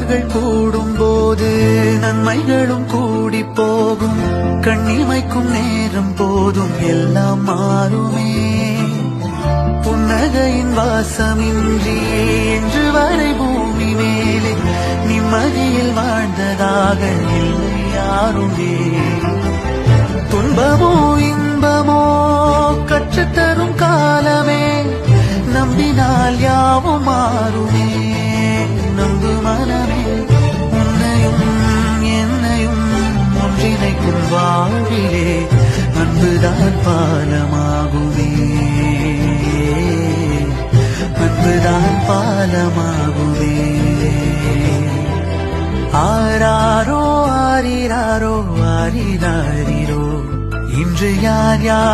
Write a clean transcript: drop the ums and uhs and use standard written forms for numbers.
உறவுகள் கூடும் போது நன்மைகளும் கூடி போகும். கண்ணிமைக்கும் நேரம் போதும் எல்லாம் மாறுமே. புன்னகையின் வாசமின்றி என்று வரை பூமி மேலே நிம்மதியில் வாழ்ந்ததாக இல்லை யாருமே. துன்பமோ இன்பமோ கற்றுத்தரும் காலமே, நம்பினால் யாவும் மாறுமே. நம்பு மனமே, உன்னையும் என்னையும் ஒன்றிணைக்கும் வாழ்விலே அன்புதான் பாலமாகுமே. அன்புதான் பாலமாகுமே. ஆராரோ ஆரிராரோ ஆரிராரிரோ, இன்று யார் யார்